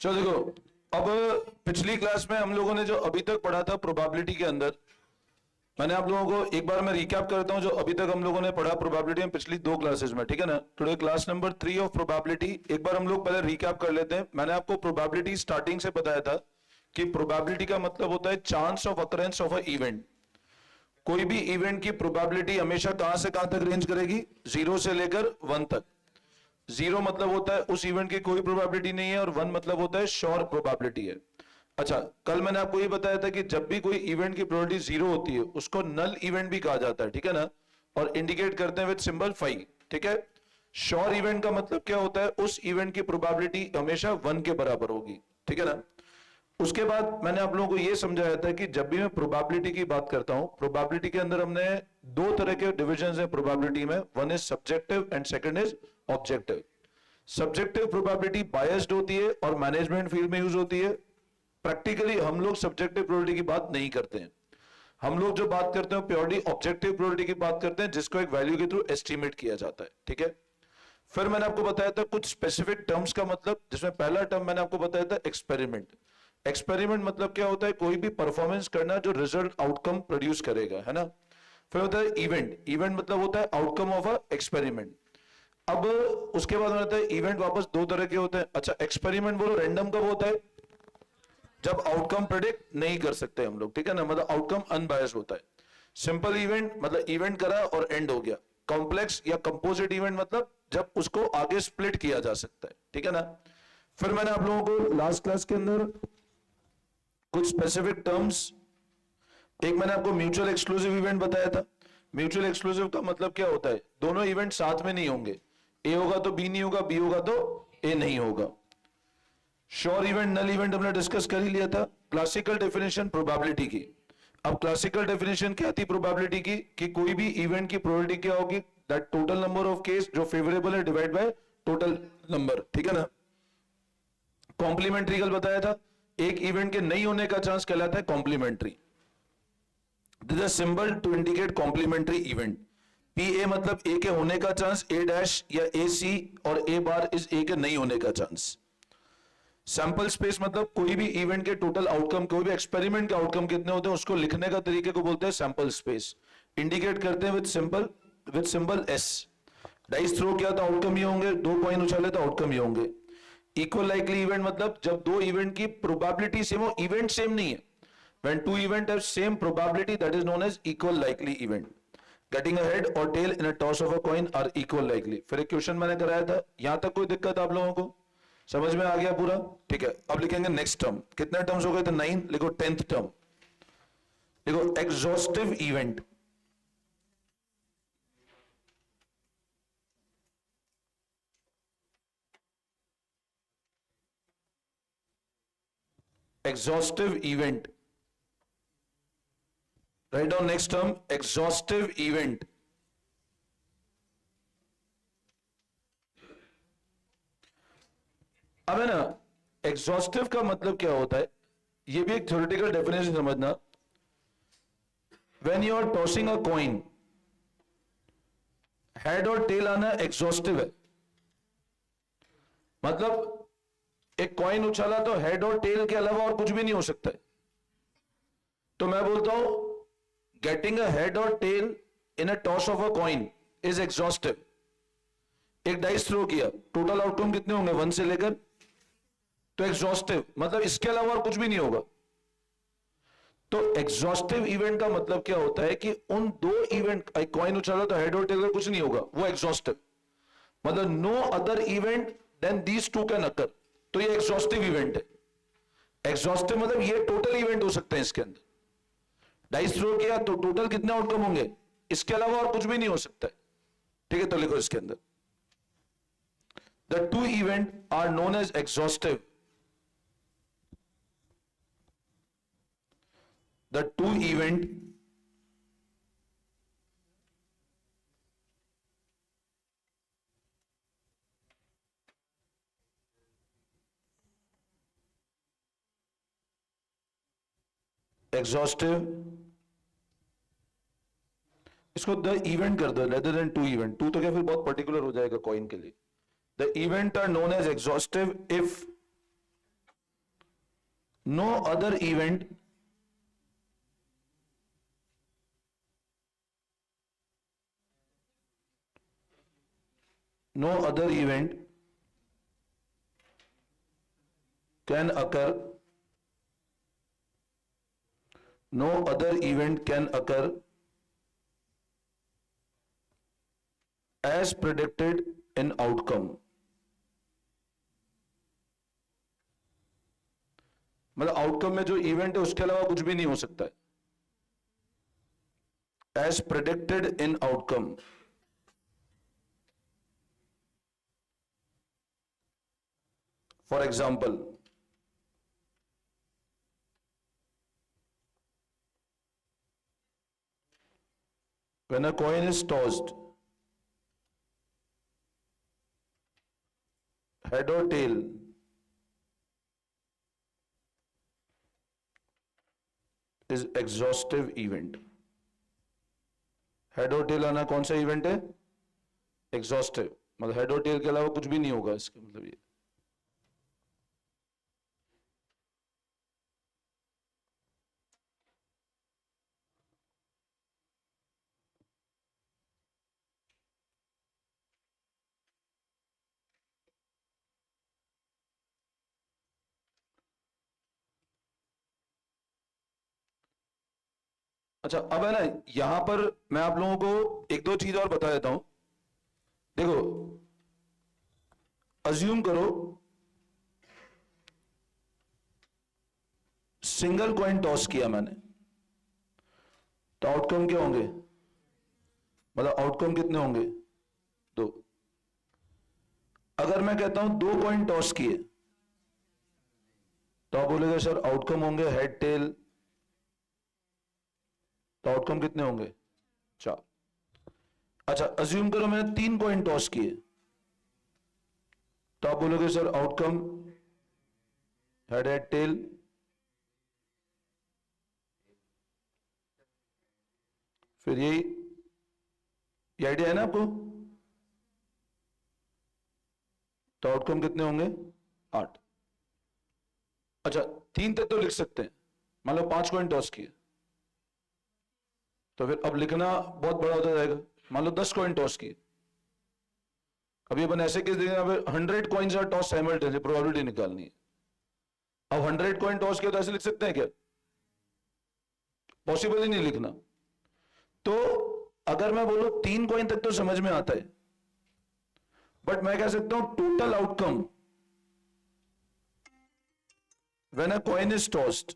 चलो देखो, अब पिछली क्लास में हम लोगों ने जो अभी तक पढ़ा था प्रोबेबिलिटी के अंदर, मैंने आप लोगों को एक बार मैं रिकैप करता हूं जो अभी तक हम लोगों ने पढ़ा प्रोबेबिलिटी में पिछली 2 क्लासेस में, ठीक है ना। Today class number 3 of probability. एक बार हम लोग पहले रिकैप कर लेते हैं। मैंने आपको प्रोबेबिलिटी स्टार्टिंग से बताया था कि प्रोबेबिलिटी का मतलब होता है chance of occurrence of a event. कोई भी इवेंट की प्रोबेबिलिटी हमेशा कहां से कहां तक रेंज करेगी? 0 से लेकर 1 तक। 0 मतलब होता है उस इवेंट की कोई प्रोबेबिलिटी नहीं है, और 1 मतलब होता है श्योर प्रोबेबिलिटी है। अच्छा, कल मैंने आपको ये बताया था कि जब भी कोई इवेंट की प्रोबेबिलिटी 0 होती है उसको नल इवेंट भी कहा जाता है, ठीक है ना, और इंडिकेट करते हैं विद सिंबल फाई, ठीक है। श्योर इवेंट का मतलब क्या होता है? उस इवेंट की प्रोबेबिलिटी हमेशा 1 के बराबर होगी, ठीक है ना। उसके बाद मैंने आप लोगों को यह समझाया था कि जब भी मैं प्रोबेबिलिटी की बात करता हूं, प्रोबेबिलिटी के अंदर हमने 2 तरह के डिविजन है प्रोबेबिलिटी में। One is subjective and second is objective. Subjective probability biased होती है और मैनेजमेंट फील्ड में यूज होती है। प्रैक्टिकली हम लोग सब्जेक्टिव प्रोबेबिलिटी की बात नहीं करते हैं। हम लोग जो बात करते हैं प्योरली ऑब्जेक्टिव प्रोबेबिलिटी की बात करते हैं, जिसको एक वैल्यू के थ्रू एस्टिमेट किया जाता है, ठीक है। फिर मैंने आपको बताया था कुछ स्पेसिफिक टर्म्स का मतलब, जिसमें पहला टर्म मैंने आपको बताया था एक्सपेरिमेंट। एक्सपेरिमेंट मतलब क्या होता है? कोई भी परफॉर्मेंस करना जो रिजल्ट आउटकम प्रोड्यूस करेगा, है ना। फिर होता है इवेंट। इवेंट मतलब होता है आउटकम ऑफ अ एक्सपेरिमेंट। अब उसके बाद होता है इवेंट वापस 2 तरह के होते हैं। अच्छा, एक्सपेरिमेंट बोलो रैंडम कब होता है? जब आउटकम प्रेडिक्ट नहीं कर सकते हम लोग, ठीक है ना, मतलब आउटकम अनबायस्ड होता है। सिंपल इवेंट मतलब इवेंट करा और एंड हो गया। कॉम्प्लेक्स या कंपोजिट इवेंट मतलब जब उसको आगे स्प्लिट किया जा सकता है, ठीक है ना। फिर मैंने आप लोगों को लास्ट क्लास के अंदर कुछ स्पेसिफिक टर्म्स, एक मैंने आपको म्यूचुअल एक्सक्लूसिव इवेंट बताया था। म्यूचुअल एक्सक्लूसिव का मतलब क्या होता है? दोनों इवेंट साथ में नहीं होंगे। ए होगा तो बी नहीं होगा, बी होगा तो ए नहीं होगा। श्योर इवेंट, नल इवेंट हमने डिस्कस कर ही लिया था। क्लासिकल डेफिनेशन प्रोबेबिलिटी की। अब क्लासिकल डेफिनेशन क्या थी प्रोबेबिलिटी की? कि कोई भी इवेंट की प्रोबेबिलिटी क्या होगी? That total number of case जो फेवरेबल है डिवाइड बाय टोटल नंबर, ठीक है ना। कॉम्प्लीमेंट्री कल बताया था, एक इवेंट के नहीं होने का चांस कहलाता है complementary. This is symbol to indicate complementary event. P A मतलब ए के होने का चांस, ए डैश या ए सी, और ए बार इज ए के नहीं होने का चांस। सैंपल स्पेस मतलब कोई भी इवेंट के टोटल आउटकम, कोई भी एक्सपेरिमेंट के आउटकम कितने होते हैं उसको लिखने का तरीके को बोलते हैं सैंपल स्पेस। इंडिकेट करते हैं with symbol S. Dice throw किया तो आउटकम ये होंगे, 2 कॉइन उछाले तो आउटकम ये होंगे। इक्वल लाइकली इवेंट मतलब जब 2 इवेंट की प्रोबेबिलिटी सेम हो, इवेंट सेम नहीं है। When 2 events have same probability, that is known as equal likely event. Getting a head or tail in a toss of a coin are equal likely. फिर एक question मैंने कराया था, यहां तक कोई दिक्कत आप लोगों को समझ में आ गया पूरा? ठीक है, अब लिखेंगे नेक्स्ट टर्म। कितने टर्म्स हो गए थे? 9। लिखो 10th टर्म। लिखो exhaustive event. Exhaustive event. Write down next term, exhaustive event. अब है ना, एग्जॉस्टिव का मतलब क्या होता है? ये भी एक थ्योरेटिकल डेफिनेशन समझना। When you are tossing a coin, head और टेल आना एग्जॉस्टिव है। मतलब एक कॉइन उछाला तो हेड और टेल के अलावा और कुछ भी नहीं हो सकता है। तो मैं बोलता हूं गेटिंग अ हेड और tail in a toss of a coin is exhaustive. एक डाइस थ्रो किया, टोटल आउटकम कितने होंगे? 1 से लेकर, तो एग्जॉस्टिव मतलब इसके अलावा और कुछ भी नहीं होगा। तो एग्जॉस्टिव इवेंट का मतलब क्या होता है कि उन 2 इवेंट, कॉइन उछाला तो हेड और टेल का कुछ नहीं होगा, वो एग्जॉस्टिव। मतलब no other event than these 2 can occur, तो ये एग्जॉस्टिव इवेंट है। एग्जॉस्टिव मतलब ये टोटल इवेंट हो सकते हैं इसके अंदर। डाइस थ्रो किया तो टोटल कितने आउटकम होंगे? इसके अलावा और कुछ भी नहीं हो सकता है, ठीक है। तो लिखो इसके अंदर the 2 event are known as exhaustive. The 2 event exhaustive, इसको द इवेंट कर दो रेदर देन 2 इवेंट। 2 तो क्या फिर बहुत पर्टिकुलर हो जाएगा कॉइन के लिए। The event are known as exhaustive if no other event no other event can occur no other event can occur as predicted in outcome. मतलब आउटकम में जो इवेंट है उसके अलावा कुछ भी नहीं हो सकता है. As predicted in outcome. For example, when a coin is tossed, head or tail, is exhaustive event. Head और टेल आना कौन सा इवेंट है? एग्जॉस्टिव. मतलब हेड और टेल के अलावा कुछ भी नहीं होगा, इसका मतलब ये. अच्छा, अब है ना, यहां पर मैं आप लोगों को एक दो चीज और बता देता हूं. देखो, अज्यूम करो सिंगल कॉइन टॉस किया मैंने, तो आउटकम क्या होंगे? मतलब आउटकम कितने होंगे? दो. अगर मैं कहता हूं दो कॉइन टॉस किए, तो आप बोलेगा सर आउटकम होंगे हेड टेल, तो आउटकम कितने होंगे? चार. अच्छा, अज्यूम करो मैंने तीन कॉइन टॉस किए, तो आप बोलोगे sir outcome head head tell. फिर यही ये आइडिया है ना आपको? तो आउटकम कितने होंगे? 8. अच्छा, तीन तक तो लिख सकते हैं. मान लो 5 कॉइन टॉस किए, तो फिर अब लिखना बहुत बड़ा होता जाएगा. मान लो 10 कॉइन टॉस किए. अभी अपन ऐसे केस देंगे 100 coins are toss simultaneously, probability निकालनी है. अब 100 कॉइन टॉस किया तो ऐसे लिख सकते हैं क्या? पॉसिबल ही नहीं लिखना. तो अगर मैं बोलूं तीन कॉइन तक तो समझ में आता है, बट मैं कह सकता हूं total outcome when a coin is tossed,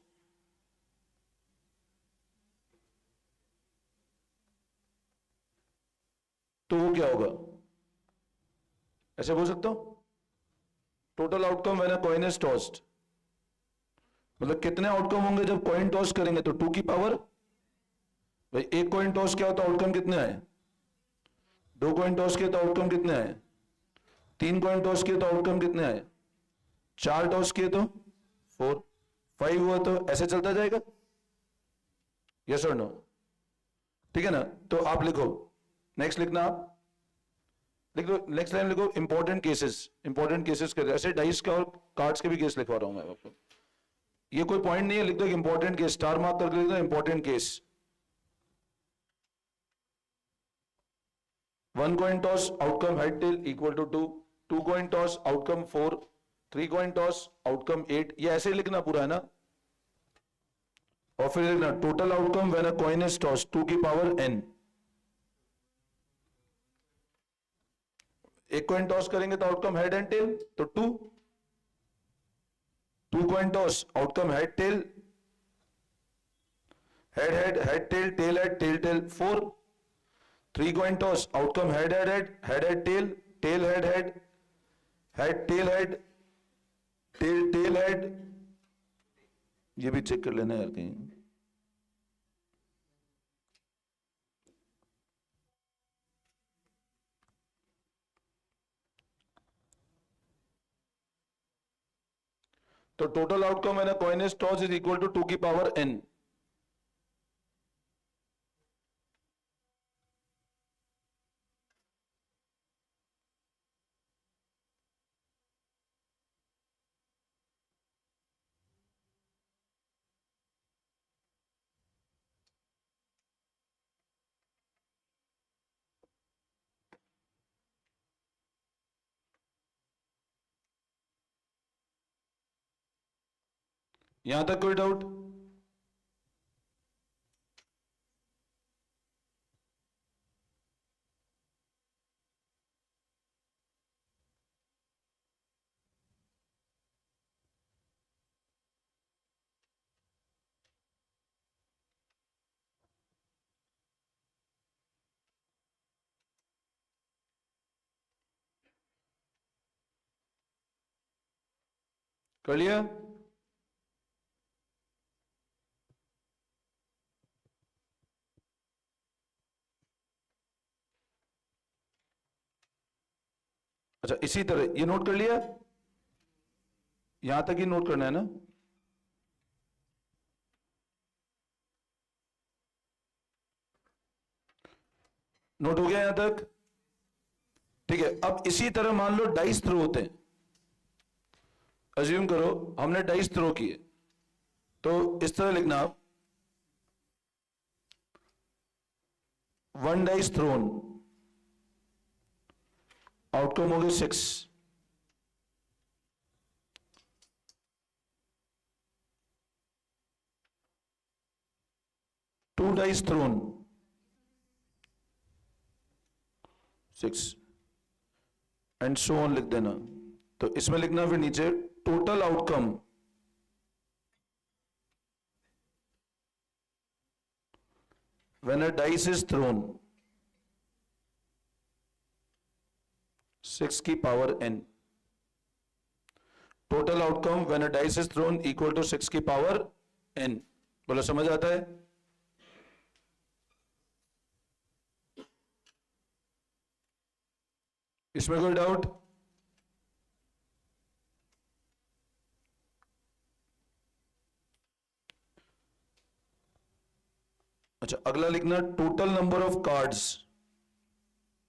तो वो क्या होगा? ऐसे बोल सकता हूं, total outcome when a coin is tossed. मतलब कितने आउटकम होंगे जब कॉइन टॉस करेंगे? तो 2 की पावर, भाई एक कॉइन टॉस किया तो आउटकम कितने आए? दो कॉइन टॉस किए तो आउटकम कितने आए? तीन कॉइन टॉस किए तो आउटकम कितने आए? चार टॉस किए तो 4. 5 हुआ तो ऐसे चलता जाएगा. यस और नो? ठीक है ना? तो आप लिखो, नेक्स्ट लिखना आप लिख लो, नेक्स्ट लाइन लिखो इंपॉर्टेंट केसेस. इंपॉर्टेंट केसेस कर, ऐसे डाइस का और कार्ड्स के भी केस लिखवा रहा हूं मैं आपको. ये कोई पॉइंट नहीं है, लिख दो इंपॉर्टेंट केस, स्टार मार्क करके लिख दो important case. One coin toss outcome head tail equal to 2. Two coin toss outcome 4. Three coin toss outcome 8. ये ऐसे लिखना पूरा है ना. और फिर लिखना total outcome when a coin is toss 2 की पावर n. एक कॉइन टॉस करेंगे तो आउटकम हेड एंड टेल, तो 2. Two coin toss outcome head tail, head head head tail tail 4. Three coin toss outcome head head head head tail head tail head tail head. ये भी check कर लेना यार कहीं. तो टोटल आउटकम है ना coin is toss is equal to 2 की पावर n. यहां तक कोई डाउट? कर लिया? अच्छा, इसी तरह ये नोट कर लिया? यहां तक ही नोट करना है ना? नोट हो गया यहां तक? ठीक है, अब इसी तरह मान लो डाइस थ्रो होते हैं। अज्यूम करो हमने डाइस थ्रो किए, तो इस तरह लिखना, 1 डाइस थ्रोन, आउटकम हो गए 6। 2 dice thrown, 6, and so on लिख देना। तो इसमें लिखना फिर नीचे total outcome when a dice is thrown, 6 की power n। Total outcome when a dice is thrown equal to 6 की पावर n। बोलो समझ आता है? इसमें कोई डाउट? अच्छा, अगला लिखना टोटल नंबर ऑफ कार्ड्स।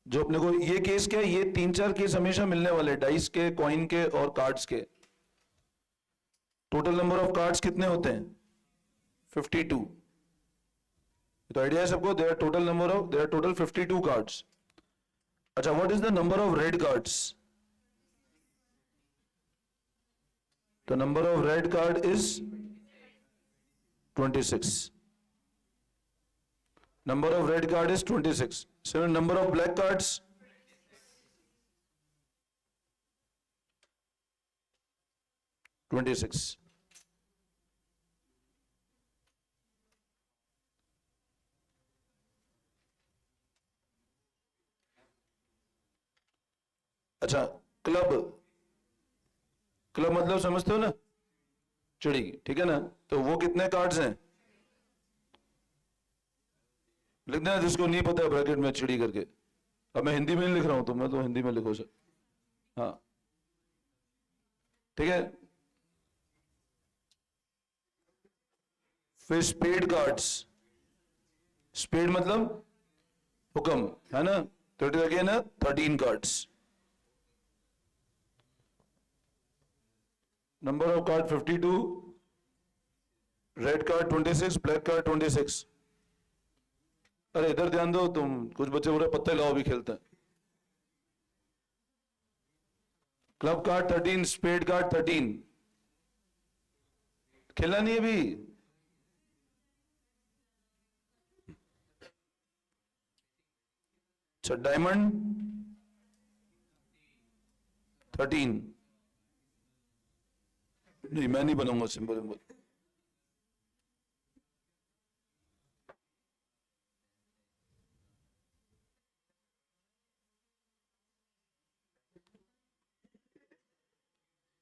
जो अपने को ये केस क्या है, ये 3-4 केस हमेशा मिलने वाले, डाइस के, कॉइन के और कार्ड्स के। टोटल नंबर ऑफ कार्ड्स कितने होते हैं? 52। तो आइडिया है सबको? There are total 52 cards. अच्छा, what is the number of red cards? The number of red card is 26। Number of red card is 26. So number of black cards, 26. अच्छा, club, club मतलब समझते हो ना? चिड़ी, ठीक है ना? तो वो कितने कार्ड्स हैं? लिख देना जिसको नहीं पता है ब्रैकेट में चिड़ी करके। अब मैं हिंदी में नहीं लिख रहा हूं, तो मैं तो हिंदी में लिखो सर। हाँ, ठीक है। फिर स्पेड कार्ड्स, स्पेड मतलब हुक्म, है ना? तो it is again 13 cards. Number of card 52, red card 26, black card 26। अरे इधर ध्यान दो तुम, कुछ बच्चे पूरे पत्ते लाओ भी खेलते हैं। Club card 13, spade card 13। खेलना नहीं है अभी। अच्छा, डायमंड 13। नहीं, मैं नहीं बनाऊंगा सिंबल सिंबल।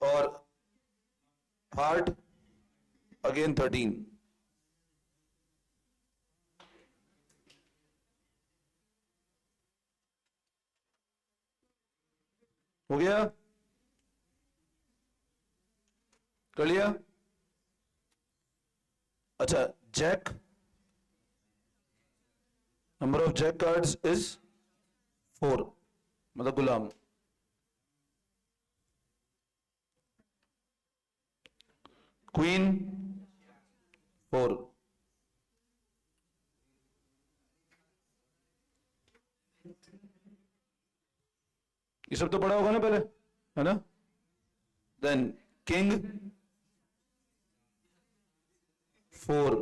और हार्ट अगेन 13। हो गया? कर लिया? अच्छा, jack, number of jack cards is 4, मतलब गुलाम। क्वीन 4। ये सब तो पढ़ा होगा ना पहले, है ना? देन किंग 4,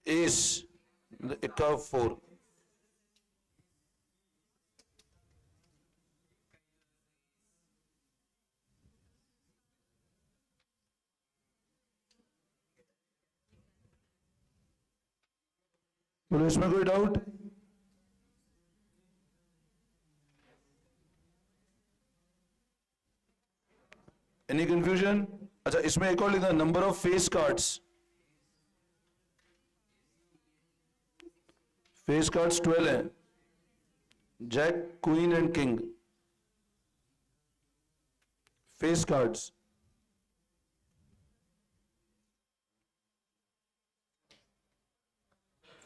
एस इक्का 4, बोलो इसमें कोई डाउट? Any confusion? अच्छा इसमें एक और लिखना, number of face cards, face cards 12 है, jack queen and king, face cards.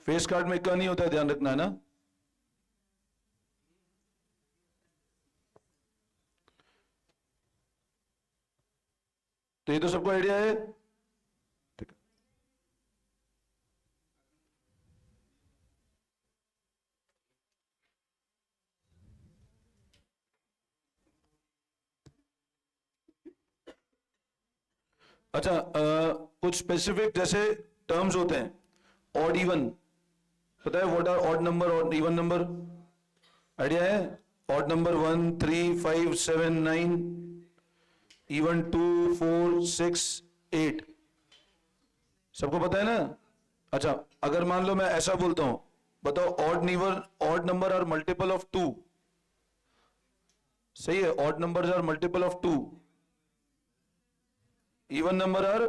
Face card में इक्का नहीं होता है, ध्यान रखना है ना। तो ये तो सबको आइडिया है, ठीक है। अच्छा कुछ स्पेसिफिक जैसे टर्म्स होते हैं, ऑड इवन, पता है व्हाट आर ऑड नंबर और इवन नंबर? आइडिया है? ऑड नंबर 1, 3, 5, 7, 9, इवन 2, 4, 6, 8, सबको पता है ना? अच्छा अगर मान लो मैं ऐसा बोलता हूं, बताओ odd number are multiple of 2, सही है? Odd numbers are multiple of 2, even number are,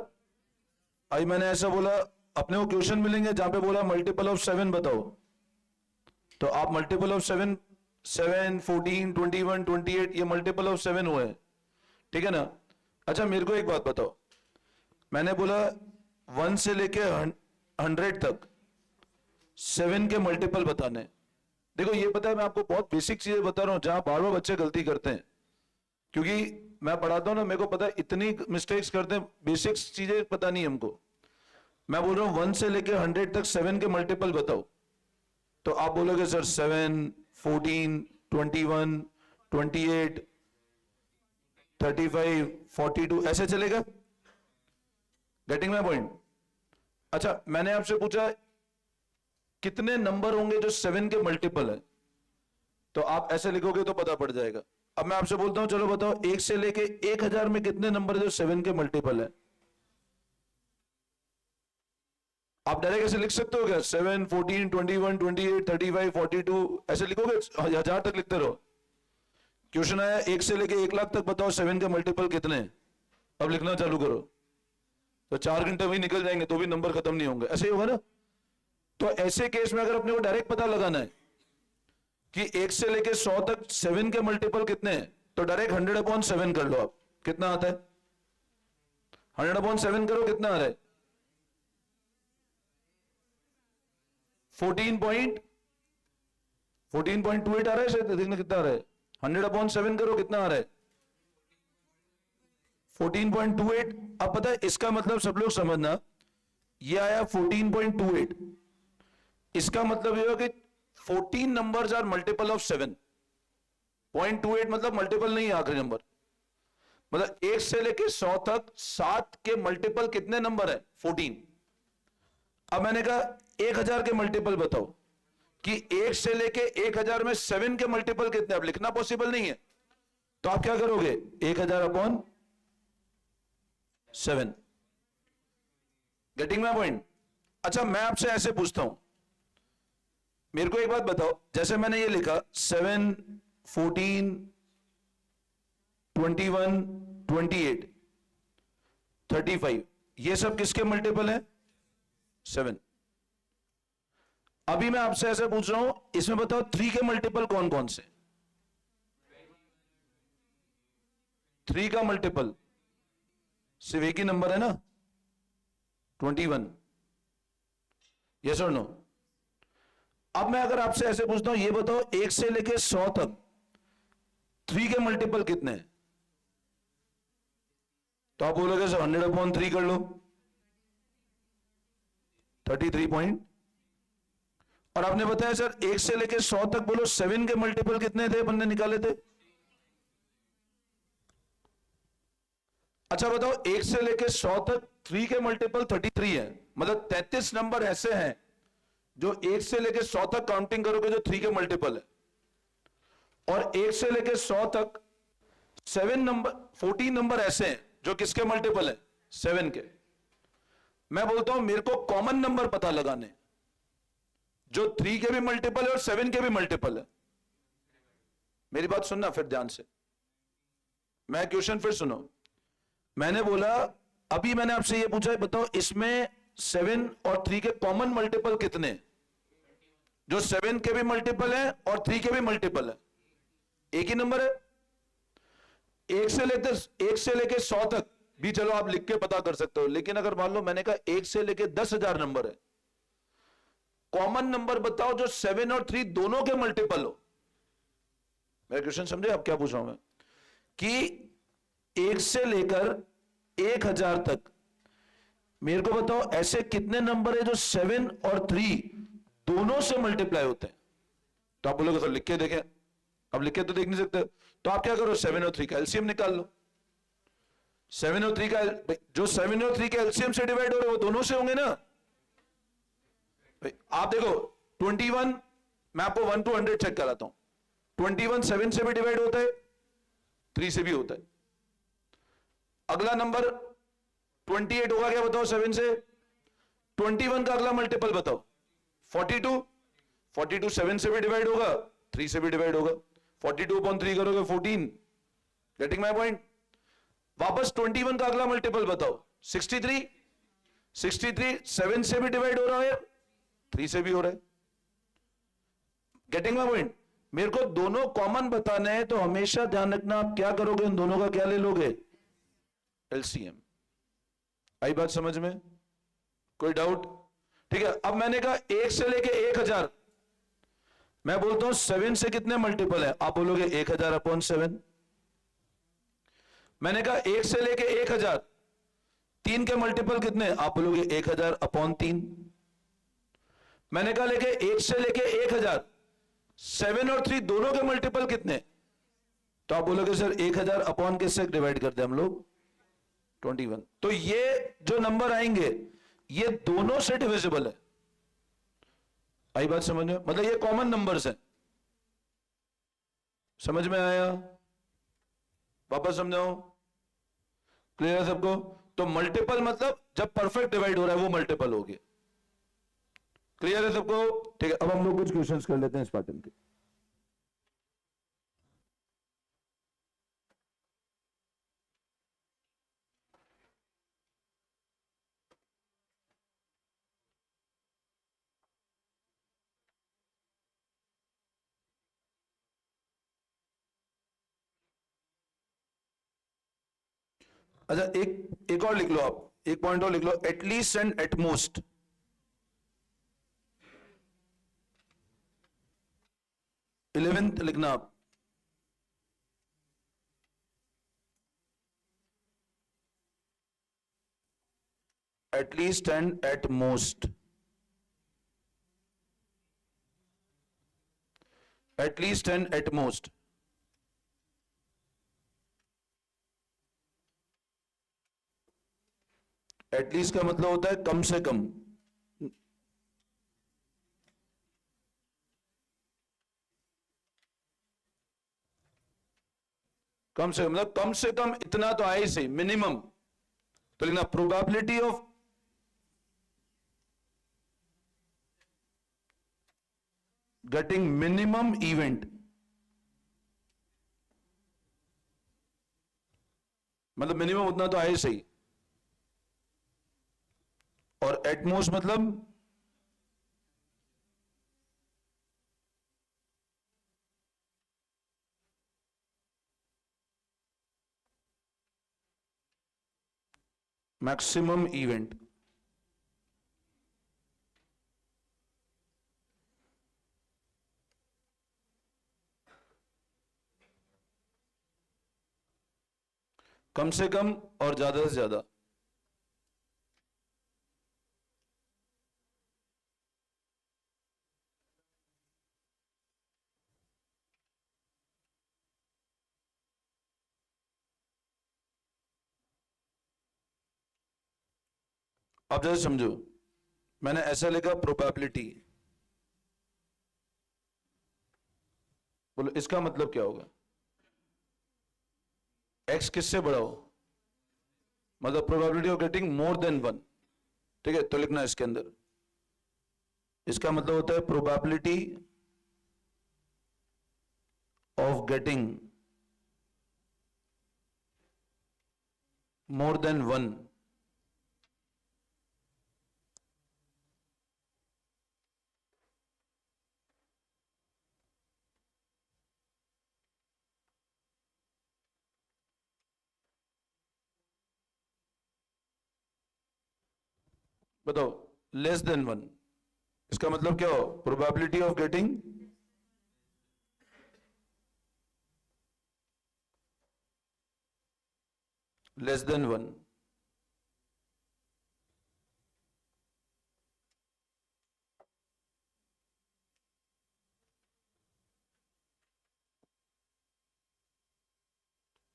I मैंने ऐसा बोला, अपने को क्वेश्चन मिलेंगे जहां पे बोला मल्टीपल ऑफ 7 बताओ, तो आप मल्टीपल ऑफ 7, 7, 14, 21, 28, ये मल्टीपल ऑफ 7 हुए हैं, ठीक है ना? अच्छा मेरे को एक बात बताओ, मैंने बोला 1 से लेके 100 तक 7 के मल्टीपल बताने। देखो ये पता है, मैं आपको बहुत बेसिक चीजें बता रहा हूं जहां बार बार बच्चे गलती करते हैं, क्योंकि मैं पढ़ाता हूं ना, मेरे को पता है इतनी मिस्टेक्स करते हैं, बेसिक्स चीजें पता नहीं हमको। मैं बोल रहा हूं 1 से लेके 100 तक 7 के मल्टीपल बताओ, तो आप बोलोगे सर 7, 14, 21, 28, 35, 42, ऐसे चलेगा? Getting my point? अच्छा मैंने आपसे पूछा कितने नंबर होंगे जो 7 के मल्टीपल है, तो आप ऐसे लिखोगे तो पता पड़ जाएगा। अब मैं आपसे बोलता हूं चलो बताओ 1 से लेके 1000 में कितने नंबर जो 7 के मल्टीपल है? आप डायरेक्ट ऐसे लिख सकते हो क्या? 7, 14, 21, 28, 35, 42, ऐसे लिखोगे? 1000 तक लिखते रहो। क्वेश्चन आया 1 से लेके 1 लाख तक बताओ 7 के मल्टीपल कितने? अब लिखना चालू करो, तो 4 घंटे वही निकल जाएंगे तो भी नंबर खत्म नहीं होंगे, ऐसे ही होगा ना? तो ऐसे केस में अगर अपने को डायरेक्ट पता लगाना है कि 1 से लेके 100 तक 7 के मल्टीपल कितने हैं, तो डायरेक्ट 100/7 कर लो। आप कितना आता है? 100/7 करो, कितना आ रहा है? 14.28 आ रहा है शायद, देखना कितना आ रहा है। 100/7 करो, कितना आ रहा है? 14.28। अब पता है इसका मतलब, सब लोग समझना, ये आया 14.28, इसका मतलब ये हो कि 14 नंबर्स आर मल्टीपल ऑफ 7। 0.28 मतलब मल्टीपल नहीं है आखिरी नंबर, मतलब 1 से लेके 100 तक 7 के मल्टीपल कितने नंबर है? 14। अब मैंने कहा 1000 के मल्टीपल बताओ, कि 1 से लेके 1000 में 7 के मल्टीपल कितने? अब लिखना पॉसिबल नहीं है, तो आप क्या करोगे? 1000/7। Getting my point? अच्छा मैं आपसे ऐसे पूछता हूं, मेरे को एक बात बताओ, जैसे मैंने ये लिखा 7, 14, 21, 28, 35, ये सब किसके मल्टीपल है? 7। अभी मैं आपसे ऐसे पूछ रहा हूं, इसमें बताओ 3 के मल्टीपल कौन कौन से? 3 का मल्टीपल सिर्फ एक ही नंबर है ना, 21। यस और नो? अब मैं अगर आपसे ऐसे पूछता हूं, ये बताओ 1 से लेके 100 तक 3 के मल्टीपल कितने हैं? तो आप बोलोगे सर 100/3 कर लो, 33 पॉइंट। और आपने बताया सर 1 से लेके 100 तक बोलो 7 के मल्टीपल कितने थे, अपन ने निकाले थे? अच्छा बताओ, 1 से लेके 100 तक 3 के मल्टीपल 33 है, मतलब 33 नंबर ऐसे हैं जो 1 से लेके 100 तक काउंटिंग करोगे जो 3 के मल्टीपल है, और 1 से लेके 100 तक 7 नंबर 14 नंबर ऐसे हैं जो किसके मल्टीपल है, 7 के। मैं बोलता हूं मेरे को कॉमन नंबर पता लगाने जो 3 के भी मल्टीपल है और 7 के भी मल्टीपल है। मेरी बात सुनना फिर ध्यान से, मैं क्वेश्चन फिर सुनो। मैंने बोला, अभी मैंने आपसे ये पूछा है, बताओ इसमें 7 और 3 के कॉमन मल्टीपल कितने हैं? जो 7 के भी मल्टीपल है और 3 के भी मल्टीपल है, एक ही नंबर है। एक से लेके 100 तक भी चलो आप लिख के पता कर सकते हो, लेकिन अगर मान लो मैंने कहा 1 से लेके 10,000 नंबर है, कॉमन नंबर बताओ जो 7 और 3 दोनों के मल्टीपल हो। मेरा क्वेश्चन समझे आप क्या पूछ रहा हूं मैं? कि 1 से लेकर 1,000 तक मेरे को बताओ ऐसे कितने नंबर है जो 7 और 3 दोनों से मल्टीप्लाई होते हैं। तो आप बोलोगे सर लिख के देखें, अब लिख के तो देख नहीं सकते, तो आप क्या करो, 7 और 3 का एलसीएम निकाल लो। 7 और 3 का जो 7 और 3 के एलसीएम से डिवाइड हो रहे वो दोनों से होंगे ना। आप देखो 21, मैं आपको 1 to 100 चेक कराता हूं। 21 7 से भी डिवाइड होता है, 3 से भी होता है। अगला नंबर 28 होगा क्या बताओ 7 से? 21 का अगला मल्टीपल बताओ, 42। 42 7 से भी डिवाइड होगा, 3 से भी डिवाइड होगा। 42 upon 3 करोगे 14। Getting my point? वापस 21 का अगला मल्टीपल बताओ, 63। 63 7 से भी डिवाइड हो रहा है, 3 से भी हो रहा है। Getting my point? मेरे को दोनों कॉमन बताने हैं, तो हमेशा ध्यान रखना आप क्या करोगे, उन दोनों का क्या ले लोगे, एलसीएम। आई बात समझ में? कोई डाउट? ठीक है, अब मैंने कहा 1 से लेके 1,000, मैं बोलता हूं 7 से कितने मल्टीपल है, आप बोलोगे 1,000 अपॉन 7। मैंने कहा 1 से लेके 1,000 3 के मल्टीपल कितने, आप बोलोगे 1,000 अपॉन 3। मैंने कहा लेके 1 से लेके 1,000 7 और 3 दोनों के मल्टीपल कितने, तो आप बोलोगे सर 1,000 अपॉन किससे डिवाइड करते हैं हम लोग, 21। तो ये जो नंबर आएंगे ये दोनों से डिविजिबल है। आई बात समझ में? मतलब ये कॉमन नंबर्स हैं। समझ में आया? वापस समझाओ, क्लियर है सबको? तो मल्टीपल मतलब जब परफेक्ट डिवाइड हो रहा है वो मल्टीपल हो गया। क्लियर है सबको? ठीक है, अब हम लोग कुछ क्वेश्चंस कर लेते हैं इस पैटर्न के। अच्छा, एक और लिख लो, आप एक पॉइंट और लिख लो, एटलीस्ट एंड एटमोस्ट। इलेवेंथ लिखना आप। At least and at most, at least and at most. At least का मतलब होता है कम से कम। कम मतलब कम से कम इतना तो आए से मिनिमम। तो लिखना probability of getting minimum event, मतलब मिनिमम उतना तो आए सही। और एटमोस्ट मतलब मैक्सिमम इवेंट। कम से कम और ज्यादा से ज्यादा। अब जैसे समझो, मैंने ऐसा लिखा प्रोबेबिलिटी, बोलो इसका मतलब क्या होगा? x किससे बड़ा हो, मतलब probability of getting more than 1, ठीक है? तो लिखना है इसके अंदर, इसका मतलब होता है probability of getting more than 1 बताओ, लेस देन 1, इसका मतलब क्या हो? Probability of getting less than 1।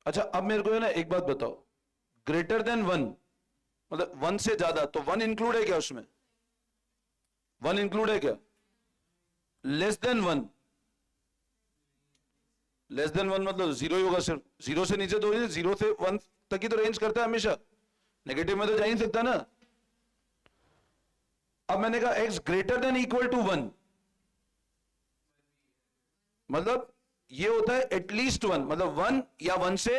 अच्छा, अब मेरे को है ना एक बात बताओ, ग्रेटर देन 1 मतलब 1 से ज्यादा, तो 1 इंक्लूड है क्या उसमें? 1 इंक्लूड है क्या? लेस देन 1, लेस देन 1 मतलब जीरो ही होगा सिर्फ, जीरो से नीचे तो, जीरो से 1 तक ही तो रेंज करता है हमेशा, नेगेटिव में तो जा ही नहीं सकता ना। अब मैंने कहा x greater than equal to 1, मतलब ये होता है एटलीस्ट 1, मतलब 1 या 1 से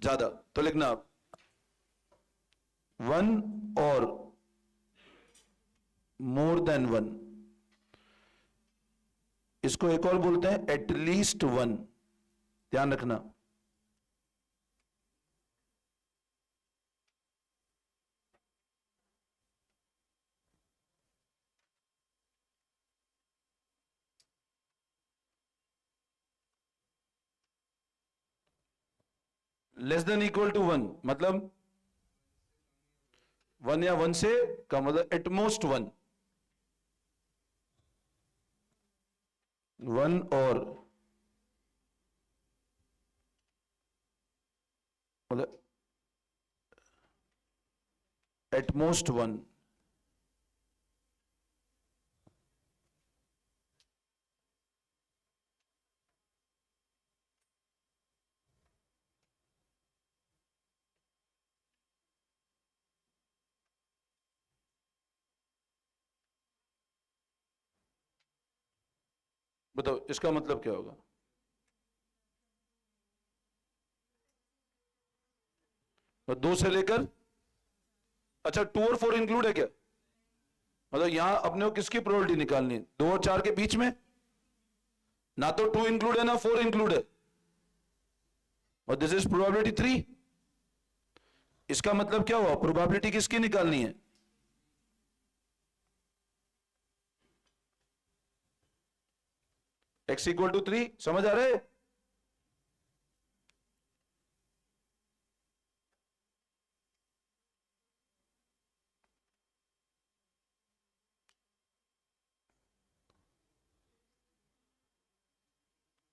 ज्यादा। तो लिखना आप 1 और मोर देन 1, इसको एक और बोलते हैं एटलीस्ट 1, ध्यान रखना। लेस देन इक्वल टू 1 मतलब 1 या 1 से कम, मतलब एटमोस्ट 1, 1 और मतलब एटमोस्ट 1। बताओ इसका मतलब क्या होगा? तो 2 से लेकर, अच्छा 2 और 4 इंक्लूड है क्या? मतलब यहां अपने को किसकी प्रोबेबिलिटी निकालनी है? 2 और 4 के बीच में, ना तो 2 इंक्लूड है ना 4 इंक्लूड है, और दिस इज प्रोबेबिलिटी 3। इसका मतलब क्या हुआ? प्रोबेबिलिटी किसकी निकालनी है? x इक्वल टू 3, समझ आ रहा है?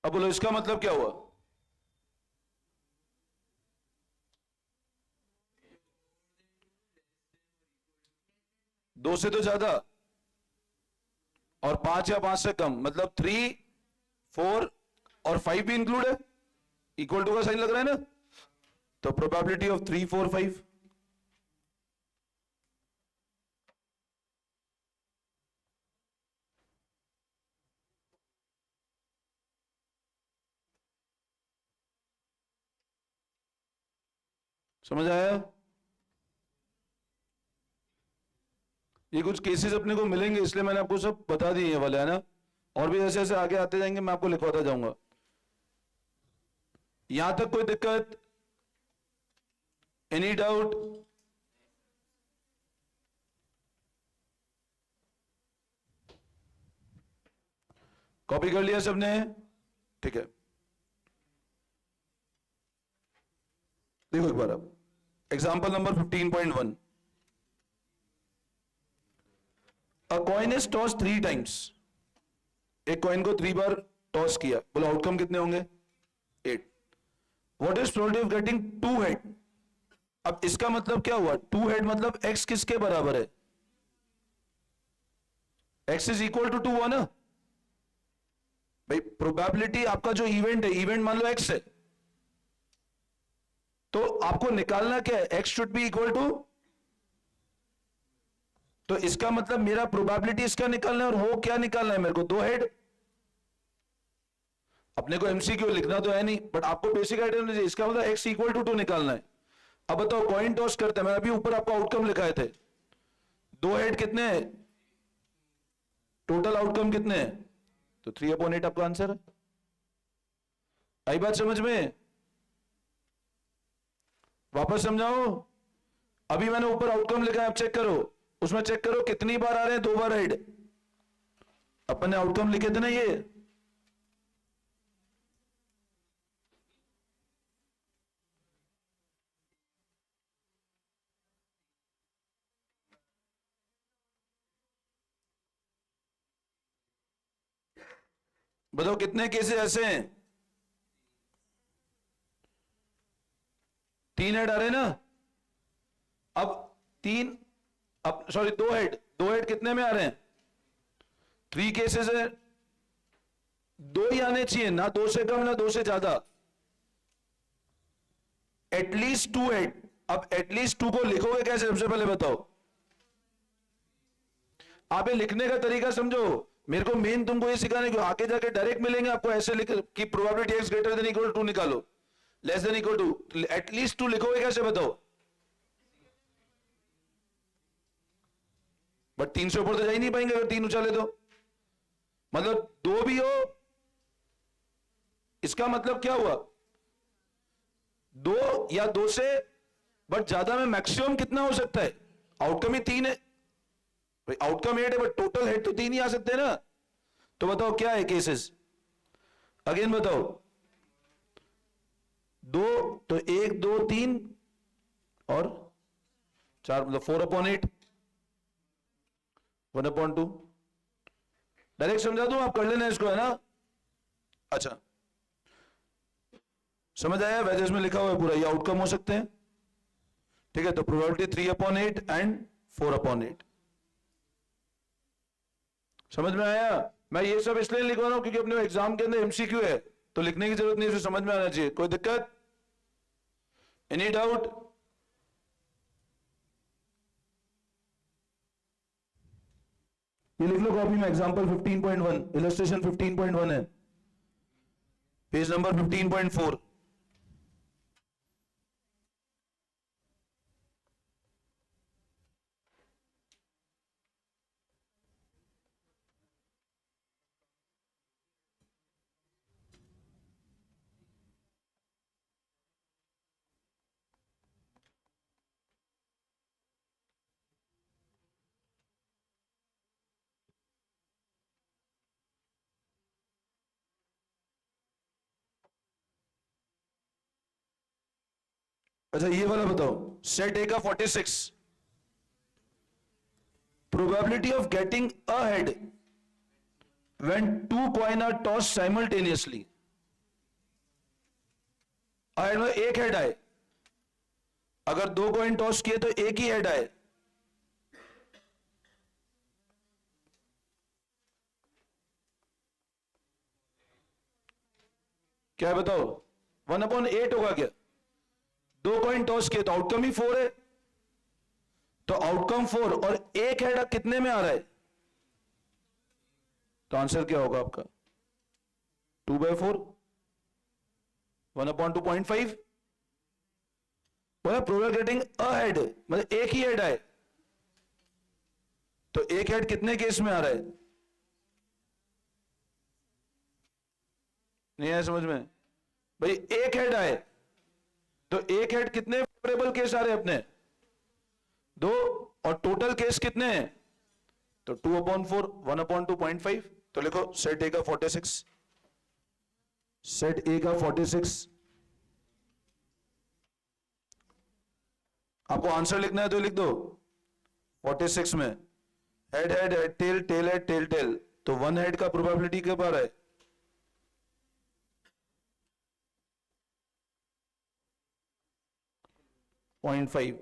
अब बोलो इसका मतलब क्या हुआ? दो से तो ज्यादा और 5 या 5 से कम, मतलब 3, 4 और 5 भी इंक्लूड है। इक्वल टू का साइन लग रहा है ना, तो प्रोबेबिलिटी ऑफ 3, 4, 5। समझ आया? ये कुछ केसेस अपने को मिलेंगे, इसलिए मैंने आपको सब बता दिए ये वाले, है ना? और भी ऐसे ऐसे आगे आते जाएंगे, मैं आपको लिखवाता जाऊंगा। यहां तक कोई दिक्कत? Any doubt? कॉपी कर लिया सबने? ठीक है, देखो एक बार अब example number 15.1। A coin is toss 3 times, एक कॉइन को 3 बार टॉस किया, बोलो आउटकम कितने होंगे? 8। What is probability of getting 2 head? अब इसका मतलब क्या हुआ, टू हेड मतलब एक्स किसके बराबर है, एक्स इज इक्वल टू 2 हुआ ना भाई। प्रोबेबिलिटी आपका जो इवेंट है, इवेंट मान लो एक्स है, तो आपको निकालना क्या है, x should be equal to, तो इसका मतलब मेरा प्रोबेबिलिटी इसका निकालना है, और वो क्या निकालना है मेरे को, दो हेड। अपने को एमसीक्यू लिखना तो है नहीं, बट आपको बेसिक आइडिया होना चाहिए। इसका मतलब एक्स इक्वल टू 2 निकालना है। अब बताओ, कॉइन टॉस करते हैं, मैंने अभी ऊपर आपको आउटकम लिखाए थे, दो हेड कितने हैं, टोटल आउटकम कितने हैं, तो 3/8 आपका आंसर है। आई बात समझ में, वापस समझाओ। अभी मैंने ऊपर आउटकम लिखा है, आप चेक करो, उसमें चेक करो कितनी बार आ रहे हैं, 2 बार हेड। अपन ने आउटकम लिखे थे ना ये, बताओ कितने केसेस ऐसे हैं, 3 हेड आ रहे हैं ना। अब 3, अब सॉरी 2 हेड, 2 हेड कितने में आ रहे हैं, 3 केसेस है, 2 ही आने चाहिए ना, 2 से कम ना 2 से ज्यादा, एटलीस्ट 2 हेड। अब एटलीस्ट 2 को लिखोगे कैसे, सबसे पहले बताओ। आप ये लिखने का तरीका समझो, मेरे को मेन तुमको ये सिखाने को, आगे जाके डायरेक्ट मिलेंगे आपको ऐसे लिख कि probability X greater than equal to निकालो, less than equal to, at least 2 लिखोगे कैसे बताओ। बट 3 से ऊपर तो जा ही नहीं पाएंगे अगर 3 उछाले तो, मतलब 2 भी हो, इसका मतलब क्या हुआ, 2 या 2 से, बट ज्यादा में मैक्सिमम कितना हो सकता है, आउटकम ही 3 है भाई, आउटकम 8 है बट टोटल हेड तो 3 ही आ सकते हैं ना। तो बताओ क्या है केसेस, अगेन बताओ, 2 तो 1 2 3 और 4, मतलब 4/8, 1/2। डायरेक्ट समझा दूं, आप कर लेना इसको, है ना। अच्छा, समझ आया, वैसे इसमें लिखा हुआ है पूरा, ये आउटकम हो सकते हैं, ठीक है। तो प्रोबेबिलिटी 3/8 एंड 4/8, समझ में आया। मैं ये सब इसलिए लिखवा रहा हूं क्योंकि अपने एग्जाम के अंदर एमसीक्यू है, तो लिखने की जरूरत नहीं, इसे समझ में आना चाहिए। कोई दिक्कत, एनी डाउट, ये लिख लो कॉपी में, एग्जांपल 15.1, इलस्ट्रेशन 15.1 है, पेज नंबर 15.4। अच्छा ये वाला बताओ, सेट ए का 46, probability of getting a head when 2 coin are toss simultaneously. Head में एक हेड आए, अगर 2 कॉइन टॉस किए तो एक ही हेड आए, क्या है बताओ, 1/8 होगा क्या, 2 कॉइन टॉस किए तो आउटकम ही 4 है, तो आउटकम 4 और एक हेड कितने में आ रहा है, तो आंसर क्या होगा आपका 2/4, 1/2.5। प्रोबेबिलिटी गेटिंग अ हेड मतलब एक ही हेड आए, तो एक हेड कितने केस में आ रहा है, नहीं आया समझ में भाई, एक हेड आए तो एक हेड कितने फेवरेबल केस आ रहे हैं अपने, 2, और टोटल केस कितने हैं, तो 2/4, 1/2.5। तो लिखो सेट ए का 46, सेट ए का 46, आपको आंसर लिखना है तो लिख दो 46 में, head head head tail tail head tail tail, तो 1 हेड का प्रोबेबिलिटी क्या पा रहा है, 0.5।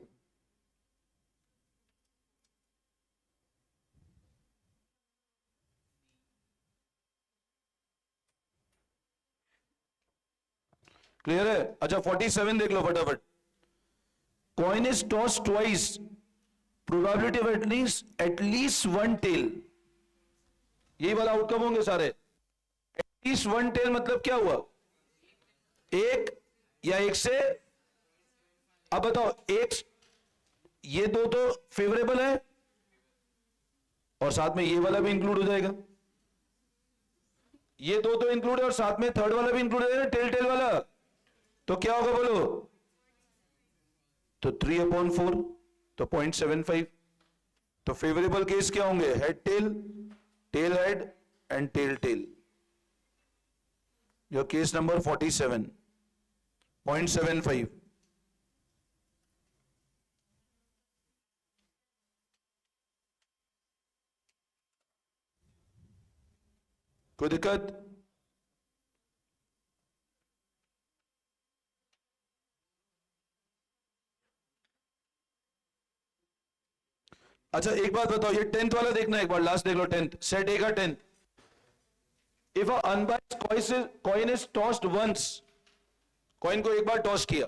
क्लियर है? अच्छा 47 देख लो फटाफट। Coin is toss twice, probability of at least one tail. यही वाला आउटकम होंगे सारे। एटलीस्ट वन टेल मतलब क्या हुआ? एक या एक से, अब बताओ, एक, ये दो तो फेवरेबल है और साथ में ये वाला भी इंक्लूड हो जाएगा। ये दो तो इंक्लूड है और साथ में थर्ड वाला भी इंक्लूड है, टेल टेल वाला। तो क्या होगा बोलो? तो 3/4, तो 0.75। तो फेवरेबल केस क्या होंगे? Head tail, tail head and tail tail. Your case number 47, 0.75। कोई दिक्कत? अच्छा एक बात बताओ, ये 10th वाला देखना एक बार, लास्ट देख लो 10th, सेट ए का 10th। If a unbiased coin is tossed once, coin को एक बार टॉस किया,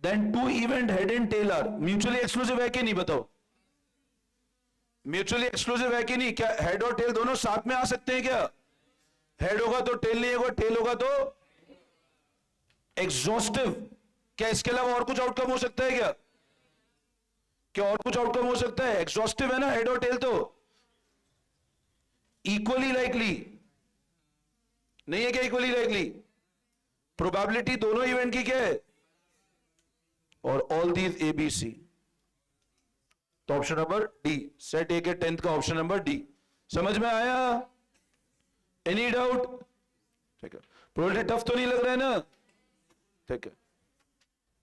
then two event head and tail are mutually exclusive है कि नहीं? बताओ, म्यूचुअली एक्सक्लूसिव है कि नहीं? क्या हेड और टेल दोनों साथ में आ सकते हैं क्या? हेड होगा तो टेल नहीं होगा, टेल होगा तो एग्जॉस्टिव। क्या इसके अलावा और कुछ आउटकम हो सकता है क्या? क्या और कुछ आउटकम हो सकता है? एग्जॉस्टिव है ना हेड और टेल, तो इक्वली लाइकली नहीं है क्या? इक्वली लाइकली प्रोबेबिलिटी दोनों इवेंट की क्या है? और all these A B C. तो option number D, set A के 10th का ऑप्शन नंबर डी। समझ में आया? Any doubt? ठीक है, प्रोबेबिलिटी टफ तो नहीं लग रहा है ना? ठीक है,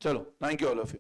चलो, thank you all of you.